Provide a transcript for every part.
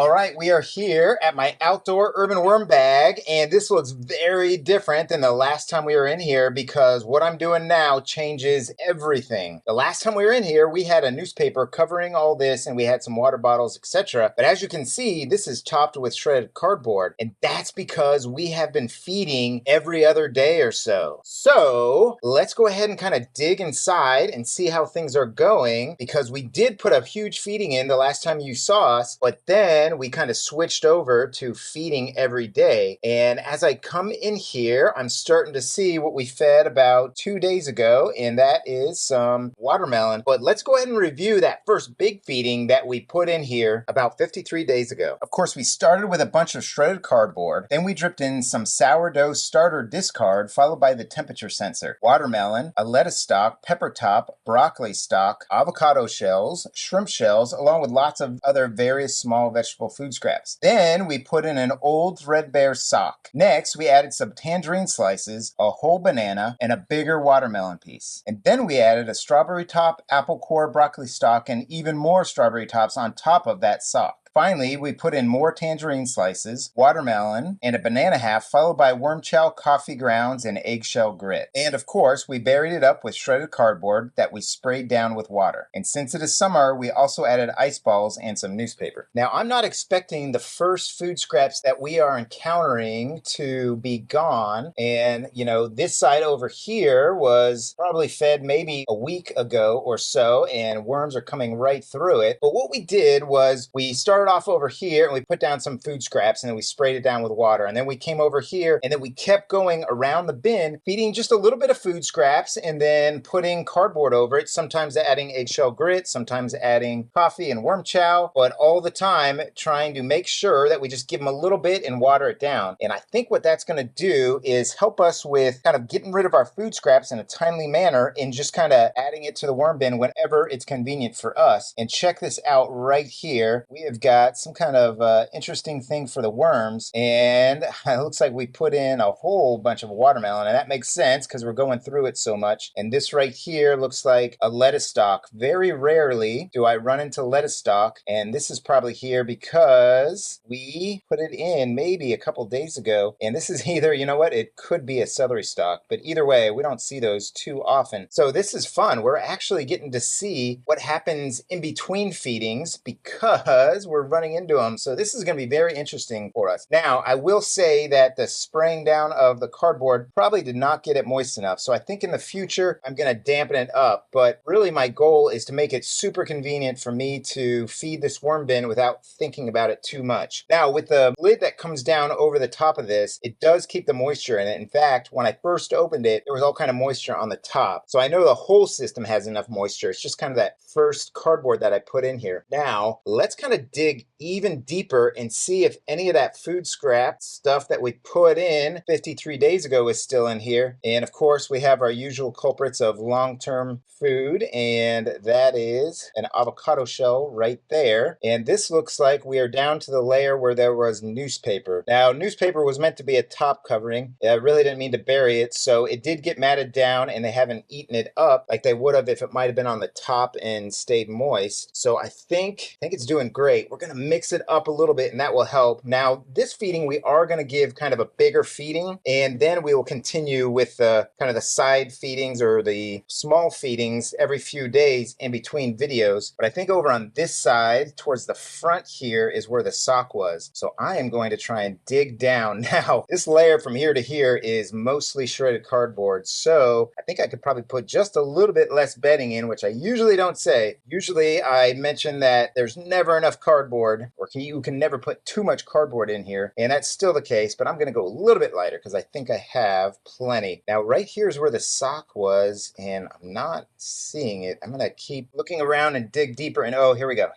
All right, we are here at my outdoor urban worm bag, and this looks very different than the last time we were in here because what I'm doing now changes everything. The last time we were in here, we had a newspaper covering all this and we had some water bottles, etc. But as you can see, this is topped with shredded cardboard, and that's because we have been feeding every other day or so. So let's go ahead and kind of dig inside and see how things are going because we did put a huge feeding in the last time you saw us, but then we kind of switched over to feeding every day. And as I come in here, I'm starting to see what we fed about 2 days ago, and that is some watermelon. But let's go ahead and review that first big feeding that we put in here about 53 days ago. Of course, we started with a bunch of shredded cardboard. Then we dripped in some sourdough starter discard, followed by the temperature sensor, watermelon, a lettuce stalk, pepper top, broccoli stalk, avocado shells, shrimp shells, along with lots of other various small vegetable food scraps. Then we put in an old threadbare sock. Next, we added some tangerine slices, a whole banana, and a bigger watermelon piece. And then we added a strawberry top, apple core, broccoli stalk, and even more strawberry tops on top of that sock. Finally, we put in more tangerine slices, watermelon, and a banana half, followed by worm chow, coffee grounds, and eggshell grit. And of course, we buried it up with shredded cardboard that we sprayed down with water. And since it is summer, we also added ice balls and some newspaper. Now, I'm not expecting the first food scraps that we are encountering to be gone. And, this side over here was probably fed maybe a week ago or so, and worms are coming right through it. But what we did was we started off over here and we put down some food scraps and then we sprayed it down with water, and then we came over here and then we kept going around the bin feeding just a little bit of food scraps and then putting cardboard over it, sometimes adding eggshell grit, sometimes adding coffee and worm chow, but all the time trying to make sure that we just give them a little bit and water it down. And I think what that's going to do is help us with kind of getting rid of our food scraps in a timely manner and just kind of adding it to the worm bin whenever it's convenient for us. And check this out right here. We have got some kind of interesting thing for the worms, and it looks like we put in a whole bunch of watermelon, and that makes sense because we're going through it so much. And this right here looks like a lettuce stalk. Very rarely do I run into lettuce stalk, and this is probably here because we put it in maybe a couple days ago, and this is either, it could be a celery stalk, but either way, we don't see those too often. So this is fun. We're actually getting to see what happens in between feedings because we're running into them. So this is going to be very interesting for us. Now, I will say that the spraying down of the cardboard probably did not get it moist enough. So I think in the future, I'm going to dampen it up. But really my goal is to make it super convenient for me to feed this worm bin without thinking about it too much. Now, with the lid that comes down over the top of this, it does keep the moisture in it. In fact, when I first opened it, there was all kind of moisture on the top. So I know the whole system has enough moisture. It's just kind of that first cardboard that I put in here. Now, let's kind of dig even deeper and see if any of that food scrap stuff that we put in 53 days ago is still in here. And of course, we have our usual culprits of long-term food, and that is an avocado shell right there. And this looks like we are down to the layer where there was newspaper. Now, newspaper was meant to be a top covering. I really didn't mean to bury it, so it did get matted down, and they haven't eaten it up like they would have if it might have been on the top and stayed moist. So I think it's doing great. We're going to mix it up a little bit, and that will help. Now, this feeding, we are going to give kind of a bigger feeding, and then we will continue with the kind of the side feedings or the small feedings every few days in between videos. But I think over on this side, towards the front here, is where the sock was. So I am going to try and dig down. Now, this layer from here to here is mostly shredded cardboard, so I think I could probably put just a little bit less bedding in, which I usually don't say. Usually I mention that there's never enough cardboard, or you can never put too much cardboard in here, and that's still the case, but I'm going to go a little bit lighter because I think I have plenty. Now, right here is where the sock was, and I'm not seeing it. I'm going to keep looking around and dig deeper, and oh, here we go.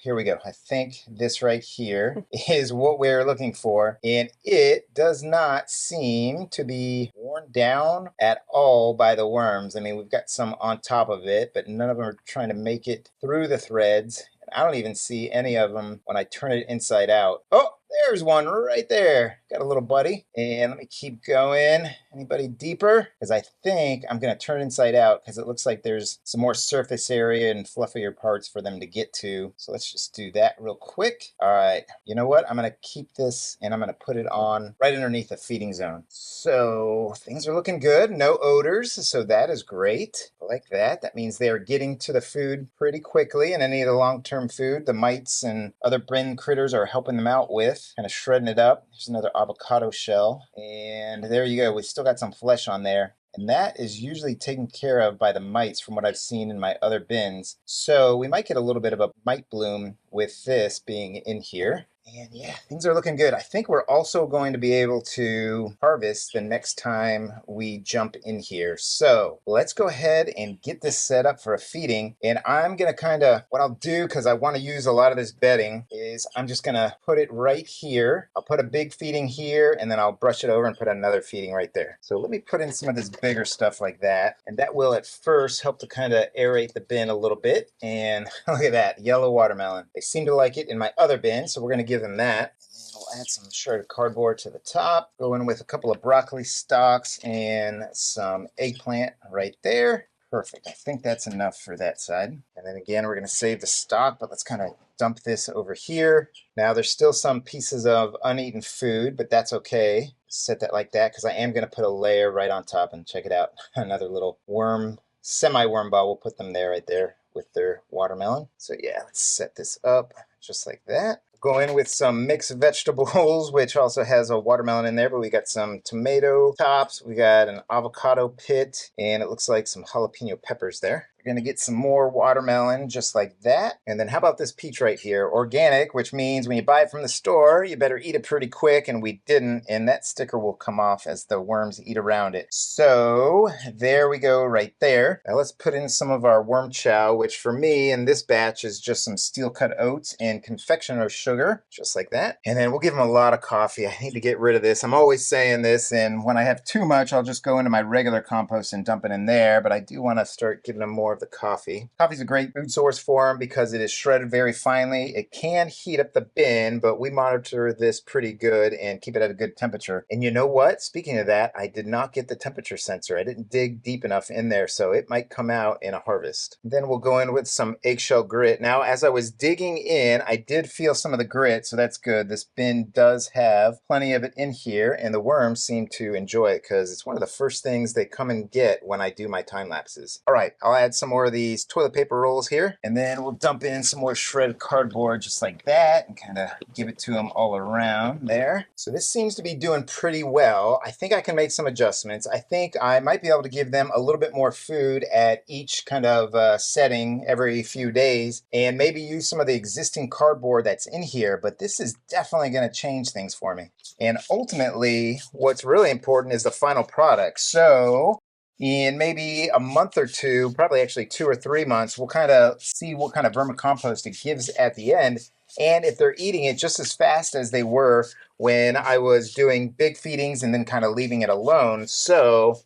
I think this right here is what we're looking for, and it does not seem to be worn down at all by the worms. I mean, we've got some on top of it, but none of them are trying to make it through the threads. I don't even see any of them when I turn it inside out. Oh, There's one right there. Got a little buddy. And let me keep going. Anybody deeper? Because I think I'm going to turn inside out because it looks like there's some more surface area and fluffier parts for them to get to. So let's just do that real quick. All right. You know what? I'm going to keep this and I'm going to put it on right underneath the feeding zone. So things are looking good. No odors. So that is great. I like that. That means they are getting to the food pretty quickly, and any of the long-term food the mites and other bin critters are helping them out with, kind of shredding it up. Here's another avocado shell, and there you go. We still got some flesh on there, and that is usually taken care of by the mites from what I've seen in my other bins. So we might get a little bit of a mite bloom with this being in here. And yeah, things are looking good. I think we're also going to be able to harvest the next time we jump in here. So let's go ahead and get this set up for a feeding. And I'm going to what I'll do, because I want to use a lot of this bedding, is I'm just going to put it right here. I'll put a big feeding here, and then I'll brush it over and put another feeding right there. So let me put in some of this bigger stuff like that. And that will at first help to kind of aerate the bin a little bit. And look at that, yellow watermelon. They seem to like it in my other bin, so we're going to give them that. And then we'll add some shredded cardboard to the top. Go in with a couple of broccoli stalks and some eggplant right there. Perfect. I think that's enough for that side. And then again, we're going to save the stock, but let's kind of dump this over here. Now there's still some pieces of uneaten food, but that's okay. Set that like that because I am going to put a layer right on top, and check it out. Another little worm, semi-worm ball. We'll put them there right there with their watermelon. So yeah, let's set this up just like that. Go in with some mixed vegetables, which also has a watermelon in there, but we got some tomato tops, we got an avocado pit, and it looks like some jalapeno peppers there. We're going to get some more watermelon just like that. And then how about this peach right here? Organic, which means when you buy it from the store, you better eat it pretty quick, and we didn't, and that sticker will come off as the worms eat around it. So there we go right there. Now let's put in some of our worm chow, which for me in this batch is just some steel cut oats and confectioner's sugar, just like that. And then we'll give them a lot of coffee. I need to get rid of this. I'm always saying this, and when I have too much, I'll just go into my regular compost and dump it in there, but I do want to start giving them more of the coffee. Coffee's a great food source for them because it is shredded very finely. It can heat up the bin, but we monitor this pretty good and keep it at a good temperature. And you know what? Speaking of that, I did not get the temperature sensor. I didn't dig deep enough in there, so it might come out in a harvest. Then we'll go in with some eggshell grit. Now, as I was digging in, I did feel some of the grit, so that's good. This bin does have plenty of it in here, and the worms seem to enjoy it because it's one of the first things they come and get when I do my time lapses. All right, I'll add some more of these toilet paper rolls here, and then we'll dump in some more shredded cardboard just like that and kind of give it to them all around there. So this seems to be doing pretty well. I think I can make some adjustments. I think I might be able to give them a little bit more food at each kind of setting every few days, and maybe use some of the existing cardboard that's in here, but this is definitely going to change things for me. And ultimately, what's really important is the final product. So in maybe a month or two, probably actually 2 or 3 months, we'll kind of see what kind of vermicompost it gives at the end, and if they're eating it just as fast as they were when I was doing big feedings and then kind of leaving it alone. So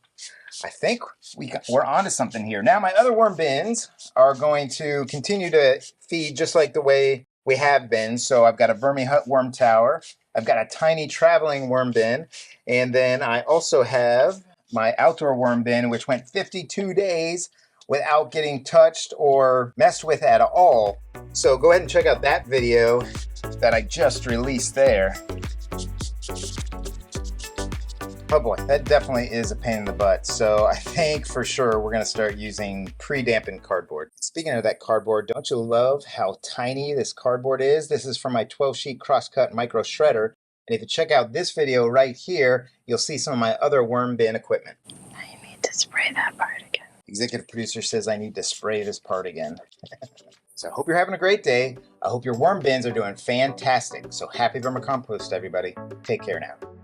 I think we're onto something here. Now my other worm bins are going to continue to feed just like the way we have been. So I've got a vermi hut worm tower. I've got a tiny traveling worm bin. And then I also have my outdoor worm bin, which went 52 days without getting touched or messed with at all. So go ahead and check out that video that I just released there. Oh boy, that definitely is a pain in the butt. So I think for sure we're gonna start using pre-dampened cardboard. Speaking of that cardboard, don't you love how tiny this cardboard is? This is from my 12-sheet crosscut micro shredder. And if you check out this video right here, you'll see some of my other worm bin equipment. Now you need to spray that part again. Executive producer says I need to spray this part again. So I hope you're having a great day. I hope your worm bins are doing fantastic. So happy vermicompost, everybody. Take care now.